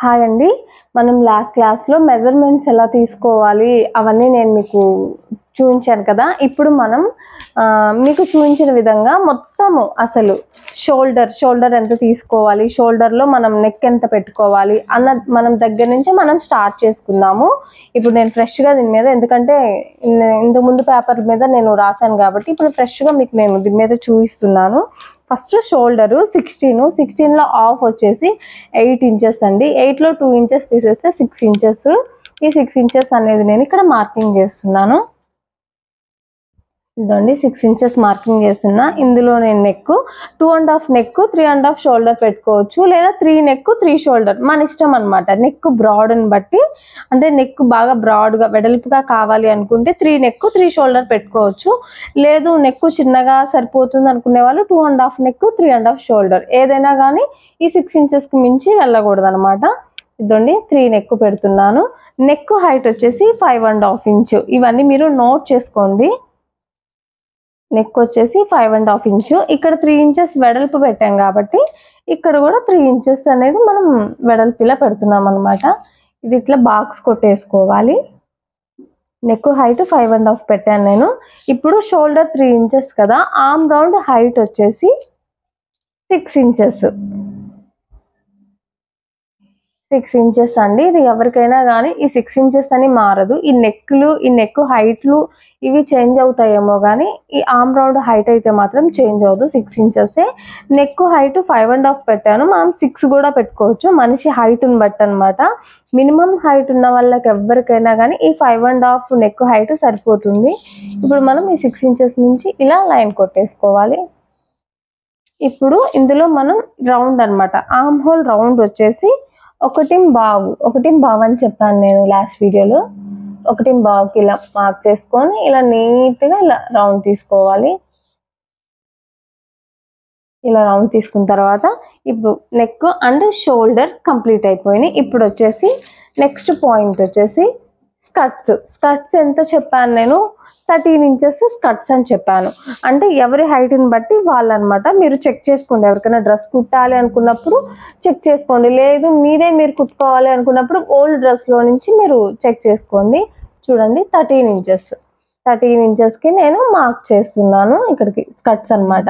Hi అండి. మనం last క్లాస్లో మెజర్మెంట్స్ ఎలా తీసుకోవాలి అవన్నీ నేను మీకు చూపించాను కదా. ఇప్పుడు మనం మీకు చూపించిన విధంగా మొత్తము అసలు షోల్డర్ ఎంత తీసుకోవాలి, షోల్డర్లో మనం నెక్ ఎంత పెట్టుకోవాలి అన్న మనం దగ్గర నుంచి మనం స్టార్ట్ చేసుకుందాము. ఇప్పుడు నేను ఫ్రెష్గా దీని మీద, ఎందుకంటే ఇంతకుముందు పేపర్ మీద నేను రాశాను కాబట్టి ఇప్పుడు ఫ్రెష్గా మీకు నేను దీని మీద చూపిస్తున్నాను. ఫస్ట్ షోల్డరు 16లో ఆఫ్ వచ్చేసి 8 ఇంచెస్ అండి. 8లో 2 ఇంచెస్ తీసేస్తే 6 ఇంచెస్. ఈ 6 ఇంచెస్ అనేది నేను ఇక్కడ మార్కింగ్ చేస్తున్నాను. ఇదండి 6 ఇంచెస్ మార్కింగ్ చేస్తున్నా. ఇందులో నేను నెక్ 2.5 నెక్ 3.5 షోల్డర్ పెట్టుకోవచ్చు, లేదా 3 నెక్ 3 షోల్డర్ మన ఇష్టం అనమాట. నెక్ బ్రాడ్ని బట్టి, అంటే నెక్ బాగా బ్రాడ్గా వెడల్పుగా కావాలి అనుకుంటే 3 నెక్ 3 షోల్డర్ పెట్టుకోవచ్చు. లేదు నెక్ చిన్నగా సరిపోతుంది అనుకునే వాళ్ళు 2.5 నెక్ 3.5 షోల్డర్, ఏదైనా కానీ ఈ 6 ఇంచెస్కి మించి వెళ్ళకూడదు అనమాట. ఇదండి 3 నెక్ పెడుతున్నాను. నెక్ హైట్ వచ్చేసి 5.5 ఇంచ్. ఇవన్నీ మీరు నోట్ చేసుకోండి. నెక్ వచ్చేసి 5.5 ఇంచు. ఇక్కడ 3 ఇంచెస్ వెడల్పు పెట్టాం కాబట్టి ఇక్కడ కూడా 3 ఇంచెస్ అనేది మనం వెడల్పులా పెడుతున్నాం అనమాట. ఇది ఇట్లా బాక్స్ కొట్టేసుకోవాలి. నెక్ హైట్ 5.5 పెట్టాను నేను. ఇప్పుడు షోల్డర్ 3 ఇంచెస్ కదా, ఆర్మ్ రౌండ్ హైట్ వచ్చేసి 6 ఇంచెస్. 6 ఇంచెస్ అండి. ఇది ఎవరికైనా కానీ ఈ 6 ఇంచెస్ అని మారదు. ఈ నెక్ హైట్లు ఇవి చేంజ్ అవుతాయేమో కానీ ఈ ఆర్మ్ రౌండ్ హైట్ అయితే మాత్రం చేంజ్ అవ్వదు. 6 ఇంచెస్. నెక్ హైట్ 5.5 పెట్టాను. మనం 6 కూడా పెట్టుకోవచ్చు, మనిషి హైట్ని బట్టి అనమాట. మినిమం హైట్ ఉన్న వాళ్ళకి ఎవరికైనా కానీ ఈ 5.5 నెక్ హైట్ సరిపోతుంది. ఇప్పుడు మనం ఈ 6 ఇంచెస్ నుంచి ఇలా లైన్ కొట్టేసుకోవాలి. ఇప్పుడు ఇందులో మనం రౌండ్ అనమాట, ఆర్మ్ హోల్ రౌండ్ వచ్చేసి 1.5 అని చెప్పాను నేను లాస్ట్ వీడియోలో. 1.5కి ఇలా మార్క్ చేసుకొని ఇలా నీట్గా ఇలా రౌండ్ తీసుకోవాలి. ఇలా రౌండ్ తీసుకున్న తర్వాత ఇప్పుడు నెక్ అండ్ షోల్డర్ కంప్లీట్ అయిపోయినాయి. ఇప్పుడు వచ్చేసి నెక్స్ట్ పాయింట్ వచ్చేసి స్కర్ట్స్ ఎంత చెప్పాను నేను, 13 ఇంచెస్ స్కర్ట్స్ అని చెప్పాను. అంటే ఎవరి హైట్ని బట్టి వాళ్ళు అనమాట. మీరు చెక్ చేసుకోండి, ఎవరికైనా డ్రెస్ కుట్టాలి అనుకున్నప్పుడు చెక్ చేసుకోండి, లేదు మీరు కుట్టుకోవాలి అనుకున్నప్పుడు ఓల్డ్ డ్రెస్లో నుంచి మీరు చెక్ చేసుకోండి. చూడండి 13 ఇంచెస్కి నేను మార్క్ చేస్తున్నాను ఇక్కడికి స్కర్ట్స్ అనమాట.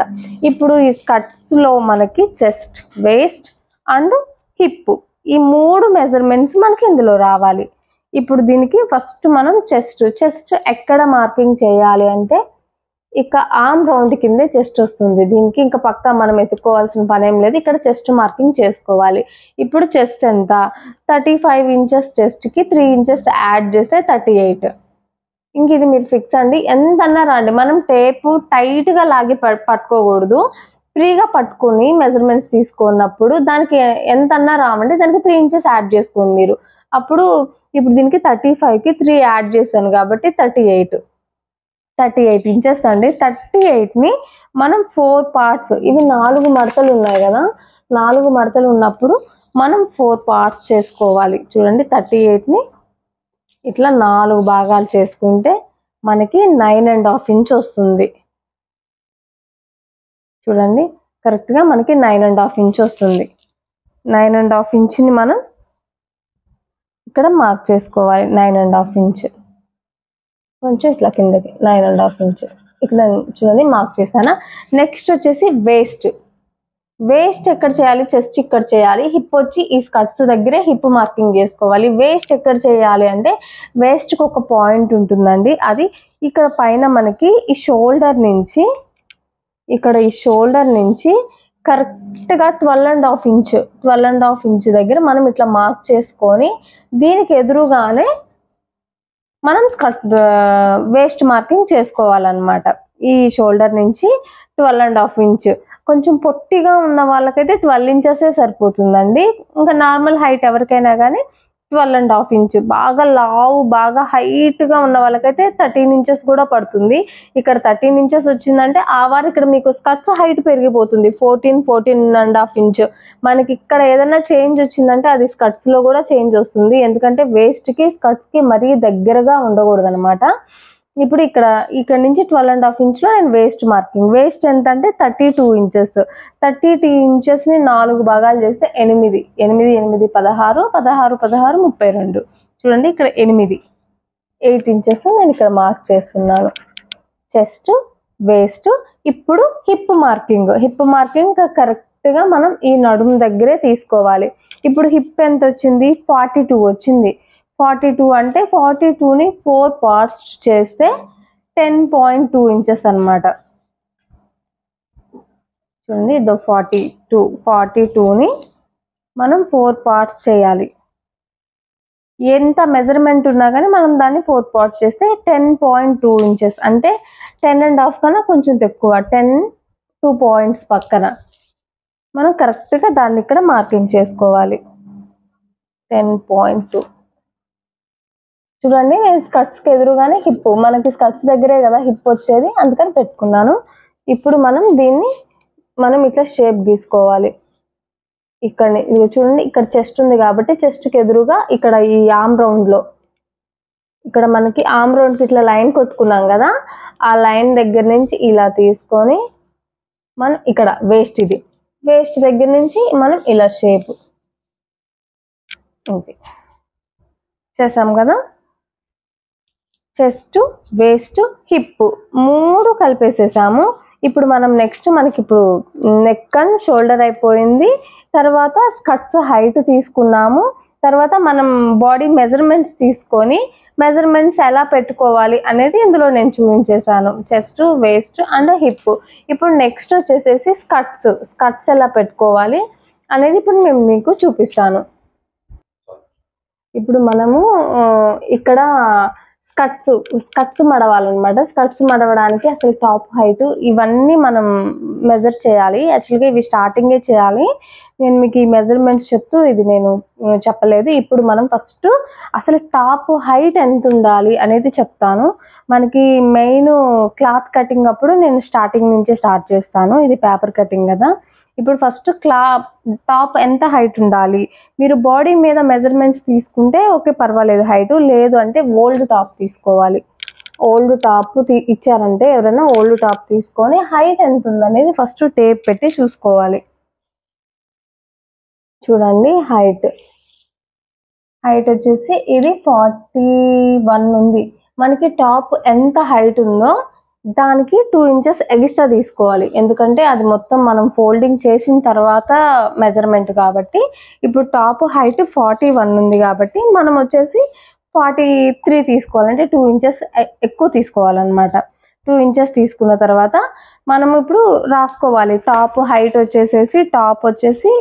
ఇప్పుడు ఈ స్కర్ట్స్లో మనకి చెస్ట్, వేస్ట్ అండ్ హిప్ ఈ 3 మెజర్మెంట్స్ మనకి ఇందులో రావాలి. ఇప్పుడు దీనికి ఫస్ట్ మనం చెస్ట్ ఎక్కడ మార్కింగ్ చేయాలి అంటే ఇక ఆర్మ్ రౌండ్ కిందే చెస్ట్ వస్తుంది. దీనికి ఇంకా పక్కా మనం ఎత్తుకోవాల్సిన పని ఏం లేదు, ఇక్కడ చెస్ట్ మార్కింగ్ చేసుకోవాలి. ఇప్పుడు చెస్ట్ ఎంత, 35 ఇంచెస్ చెస్ట్కి 3 ఇంచెస్ యాడ్ చేస్తే 38. ఇంక ఇది మీరు ఫిక్స్ అండి, ఎంతన్నా రాండి. మనం టేపు టైట్గా లాగి పట్టుకోకూడదు. ఫ్రీగా పట్టుకుని మెజర్మెంట్స్ తీసుకున్నప్పుడు దానికి ఎంతన్నా రావండి, దానికి 3 ఇంచెస్ యాడ్ చేసుకోండి మీరు. అప్పుడు ఇప్పుడు దీనికి 35కి 3 యాడ్ చేశాను కాబట్టి 38 ఇంచెస్ అండి. 38ని మనం 4 పార్ట్స్, ఇవి 4 మడతలు ఉన్నాయి కదా, 4 మడతలు ఉన్నప్పుడు మనం 4 పార్ట్స్ చేసుకోవాలి. చూడండి 38ని ఇట్లా 4 భాగాలు చేసుకుంటే మనకి 9.5 ఇంచ్ వస్తుంది. చూడండి కరెక్ట్గా మనకి 9.5 ఇంచ్ వస్తుంది. 9.5 ఇంచ్ని మనం ఇక్కడ మార్క్ చేసుకోవాలి. 9.5 ఇంచ్ కొంచెం ఇట్లా కిందకి 9.5 ఇంచ్ ఇక్కడ చూడండి మార్క్ చేశానా. నెక్స్ట్ వచ్చేసి వేస్ట్ ఎక్కడ చేయాలి, చెస్ట్ ఇక్కడ చేయాలి. హిప్ వచ్చి ఈ స్కర్ట్స్ దగ్గరే హిప్ మార్కింగ్ చేసుకోవాలి. వేస్ట్ ఎక్కడ చేయాలి అంటే వేస్ట్కి ఒక పాయింట్ ఉంటుందండి, అది ఇక్కడ పైన మనకి ఈ షోల్డర్ నుంచి కరెక్ట్గా 12.5 ఇంచ్ దగ్గర మనం ఇట్లా మార్క్ చేసుకొని దీనికి ఎదురుగానే మనం వేస్ట్ మార్కింగ్ చేసుకోవాలన్నమాట. ఈ షోల్డర్ నుంచి 12.5 ఇంచ్. కొంచెం పొట్టిగా ఉన్న వాళ్ళకైతే 12 ఇంచెసే సరిపోతుందండి. ఇంకా నార్మల్ హైట్ ఎవరికైనా కానీ 12.5 ఇంచ్. బాగా లావు బాగా హైట్గా ఉన్న వాళ్ళకైతే 13 ఇంచెస్ కూడా పడుతుంది. ఇక్కడ 13 ఇంచెస్ వచ్చిందంటే ఆ వారు ఇక్కడ మీకు స్కర్ట్స్ హైట్ పెరిగిపోతుంది 14.5 ఇంచ్. మనకి ఇక్కడ ఏదైనా చేంజ్ వచ్చిందంటే అది స్కర్ట్స్లో కూడా చేంజ్ వస్తుంది, ఎందుకంటే వేస్ట్కి స్కర్ట్స్కి మరీ దగ్గరగా ఉండకూడదు అనమాట. ఇప్పుడు ఇక్కడ నుంచి 12.5 ఇంచ్లో నేను వేస్ట్ మార్కింగ్. వేస్ట్ ఎంత అంటే 32 ఇంచెస్. 32 ఇంచెస్ని 4 భాగాలు చేస్తే 8 8 8 16 16 16 32. చూడండి ఇక్కడ 8 ఇంచెస్ నేను ఇక్కడ మార్క్ చేస్తున్నాను. Chest, waste. ఇప్పుడు హిప్ మార్కింగ్ కరెక్ట్గా మనం ఈ నడుము దగ్గరే తీసుకోవాలి. ఇప్పుడు హిప్ ఎంత వచ్చింది? 42 వచ్చింది. 42 అంటే 42ని 4 పార్ట్స్ చేస్తే 10.2 ఇంచెస్ అనమాట. చూడండి ఇదో 42ని మనం 4 పార్ట్స్ చేయాలి. ఎంత మెజర్మెంట్ ఉన్నా కానీ మనం దాన్ని 4 పార్ట్స్ చేస్తే 10.2 ఇంచెస్ అంటే 10.5 కన్నా కొంచెం తక్కువ, 2 పాయింట్స్ పక్కన మనం కరెక్ట్గా దాన్ని ఇక్కడ మార్కింగ్ చేసుకోవాలి. 10.2. చూడండి నేను స్కర్ట్స్కి ఎదురుగానే హిప్, మనకి స్కర్ట్స్ దగ్గరే కదా హిప్ వచ్చేది, అందుకని పెట్టుకున్నాను. ఇప్పుడు మనం ఇట్లా షేప్ గీసుకోవాలి. ఇక్కడ చూడండి ఇక్కడ చెస్ట్ ఉంది కాబట్టి చెస్ట్కి ఎదురుగా ఇక్కడ ఈ ఆర్మ్ రౌండ్లో ఇక్కడ మనకి ఆర్మ్ రౌండ్కి ఇట్లా లైన్ కొట్టుకున్నాం కదా, ఆ లైన్ దగ్గర నుంచి ఇలా తీసుకొని మనం ఇక్కడ వేస్ట్ దగ్గర నుంచి మనం ఇలా షేప్ చేసాం కదా. Chest, waste, hip 3 కలిపేసేసాము. ఇప్పుడు మనం నెక్స్ట్ మనకి ఇప్పుడు నెక్ అండ్ షోల్డర్ అయిపోయింది. తర్వాత స్కర్ట్స్ హైట్ తీసుకున్నాము. తర్వాత మనం బాడీ మెజర్మెంట్స్ తీసుకొని మెజర్మెంట్స్ ఎలా పెట్టుకోవాలి అనేది ఇందులో నేను చూపించేశాను. Chest, waist and hip. ఇప్పుడు నెక్స్ట్ వచ్చేసేసి స్కర్ట్స్ ఎలా పెట్టుకోవాలి అనేది ఇప్పుడు నేను మీకు చూపిస్తాను. ఇప్పుడు మనము ఇక్కడ స్కర్ట్స్ మడవాలన్నమాట. స్కర్ట్స్ మడవడానికి అసలు టాప్ హైట్ ఇవన్నీ మనం మెజర్ చేయాలి. యాక్చువల్గా ఇవి స్టార్టింగే చేయాలి. నేను మీకు ఈ మెజర్మెంట్స్ చెప్తూ ఇది నేను చెప్పలేదు. ఇప్పుడు మనం ఫస్ట్ అసలు టాప్ హైట్ ఎంత ఉండాలి అనేది చెప్తాను. మనకి మెయిన్ క్లాత్ కటింగ్ అప్పుడు నేను స్టార్టింగ్ నుంచే స్టార్ట్ చేస్తాను. ఇది పేపర్ కటింగ్ కదా. ఇప్పుడు ఫస్ట్ టాప్ ఎంత హైట్ ఉండాలి, మీరు బాడీ మీద మెజర్మెంట్స్ తీసుకుంటే ఓకే పర్వాలేదు హైట్, లేదు అంటే ఓల్డ్ టాప్ తీసుకోవాలి. ఓల్డ్ టాప్ ఇచ్చారంటే ఎవరైనా ఓల్డ్ టాప్ తీసుకొని హైట్ ఎంత ఉందనేది ఫస్ట్ టేప్ పెట్టి చూసుకోవాలి. చూడండి హైట్ వచ్చేసి ఇది 41 ఉంది. మనకి టాప్ ఎంత హైట్ ఉందో దానికి 2 ఇంచెస్ ఎక్స్ట్రా తీసుకోవాలి. ఎందుకంటే అది మొత్తం మనం ఫోల్డింగ్ చేసిన తర్వాత మెజర్మెంట్ కాబట్టి. ఇప్పుడు టాప్ హైట్ 41 ఉంది కాబట్టి మనం వచ్చేసి 43 తీసుకోవాలంటే 2 ఇంచెస్ ఎక్కువ తీసుకోవాలన్నమాట. 2 ఇంచెస్ తీసుకున్న తర్వాత మనం ఇప్పుడు రాసుకోవాలి. టాప్ హైట్ వచ్చేసేసి టాప్ వచ్చేసి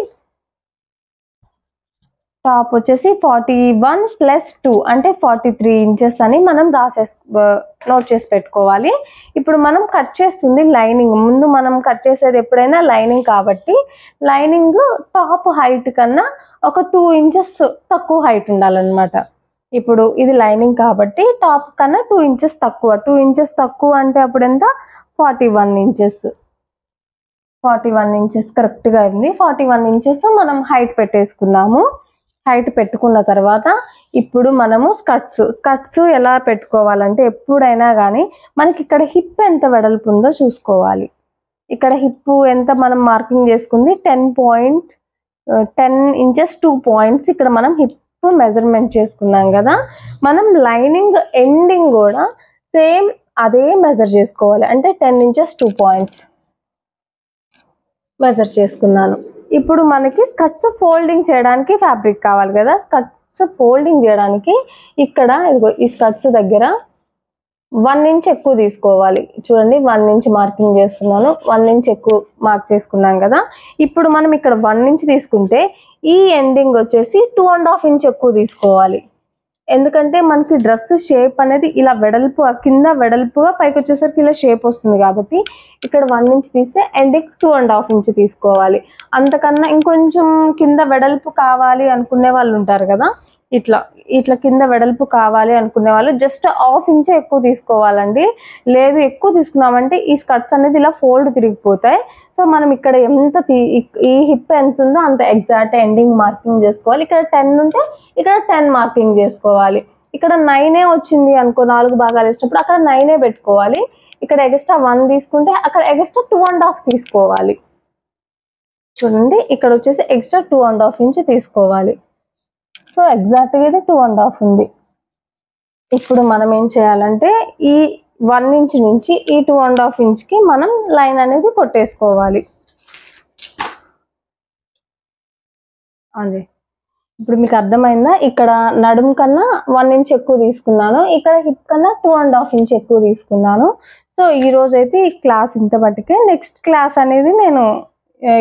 41 ప్లస్ 2 అంటే 43 ఇంచెస్ అని మనం నోట్ చేసి పెట్టుకోవాలి. ఇప్పుడు మనం కట్ చేస్తుంది లైనింగ్. ముందు మనం కట్ చేసేది ఎప్పుడైనా లైనింగ్ కాబట్టి లైనింగ్ టాప్ హైట్ కన్నా ఒక 2 ఇంచెస్ తక్కువ హైట్ ఉండాలన్నమాట. ఇప్పుడు ఇది లైనింగ్ కాబట్టి టాప్ కన్నా 2 ఇంచెస్ తక్కువ. 2 ఇంచెస్ తక్కువ అంటే అప్పుడు ఎంత? 41 ఇంచెస్. 41 ఇంచెస్ కరెక్ట్గా ఉంది. 41 ఇంచెస్ మనం హైట్ పెట్టేసుకున్నాము. హైట్ పెట్టుకున్న తర్వాత ఇప్పుడు మనము స్కర్ట్స్ ఎలా పెట్టుకోవాలంటే ఎప్పుడైనా కానీ మనకి ఇక్కడ హిప్ ఎంత వెడల్పు ఉందో చూసుకోవాలి. ఇక్కడ హిప్ ఎంత మనం మార్కింగ్ చేసుకుంది 10 ఇంచెస్ 2 పాయింట్స్ ఇక్కడ మనం హిప్ మెజర్మెంట్ చేసుకున్నాం కదా. మనం లైనింగ్ ఎండింగ్ కూడా సేమ్ అదే మెజర్ చేసుకోవాలి. అంటే 10 ఇంచెస్ 2 పాయింట్స్ మెజర్ చేసుకున్నాను. ఇప్పుడు మనకి స్కర్ట్స్ ఫోల్డింగ్ చేయడానికి ఫ్యాబ్రిక్ కావాలి కదా. స్కర్ట్స్ ఫోల్డింగ్ చేయడానికి ఇక్కడ ఇదిగో ఈ స్కర్ట్స్ దగ్గర 1 ఇంచ్ ఎక్కువ తీసుకోవాలి. చూడండి 1 ఇంచ్ మార్కింగ్ చేస్తున్నాను. 1 ఇంచ్ ఎక్కువ మార్క్ చేసుకున్నాం కదా. ఇప్పుడు మనం ఇక్కడ 1 ఇంచ్ తీసుకుంటే ఈ ఎండింగ్ వచ్చేసి 2.5 ఇంచ్ ఎక్కువ తీసుకోవాలి. ఎందుకంటే మనకి డ్రెస్ షేప్ అనేది ఇలా వెడల్పు కింద వెడల్పుగా పైకి వచ్చేసరికి ఇలా షేప్ వస్తుంది కాబట్టి ఇక్కడ 1 ఇంచ్ తీస్తే ఎండింగ్ 2.5 ఇంచ్ తీసుకోవాలి. అంతకన్నా ఇంకొంచెం కింద వెడల్పు కావాలి అనుకునే వాళ్ళు ఉంటారు కదా, ఇట్లా కింద వెడల్పు కావాలి అనుకునే వాళ్ళు జస్ట్ 1/2 ఇంచే ఎక్కువ తీసుకోవాలండి. లేదు ఎక్కువ తీసుకున్నామంటే ఈ స్కర్ట్స్ అనేది ఇలా ఫోల్డ్ తిరిగిపోతాయి. సో మనం ఇక్కడ ఈ హిప్ ఎంత ఉందో అంత ఎగ్జాక్ట్ ఎండింగ్ మార్కింగ్ చేసుకోవాలి. ఇక్కడ 10 ఉంటే ఇక్కడ 10 మార్కింగ్ చేసుకోవాలి. ఇక్కడ 9 వచ్చింది అనుకో, 4 భాగాలు వేసినప్పుడు అక్కడ 9 పెట్టుకోవాలి. ఇక్కడ ఎక్స్ట్రా 1 తీసుకుంటే అక్కడ ఎక్స్ట్రా 2.5 తీసుకోవాలి. చూడండి ఇక్కడ వచ్చేసి ఎక్స్ట్రా 2.5 ఇంచ్ తీసుకోవాలి. సో ఎగ్జాక్ట్గా ఇది 2.5 ఉంది. ఇప్పుడు మనం ఏం చేయాలంటే ఈ 1 ఇంచ్ నుంచి ఈ 2.5 ఇంచ్కి మనం లైన్ అనేది కొట్టేసుకోవాలి. అదే ఇప్పుడు మీకు అర్థమైందా? ఇక్కడ నడుము కన్నా 1 ఇంచ్ ఎక్కువ తీసుకున్నాను, ఇక్కడ హిప్ కన్నా 2.5 ఇంచ్ ఎక్కువ తీసుకున్నాను. సో ఈ రోజు అయితే ఈ క్లాస్ ఇంత బట్టికే. నెక్స్ట్ క్లాస్ అనేది నేను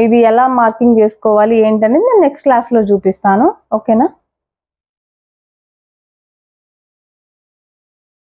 ఇది ఎలా మార్కింగ్ చేసుకోవాలి ఏంటనేది నేను నెక్స్ట్ క్లాస్లో చూపిస్తాను. ఓకేనా?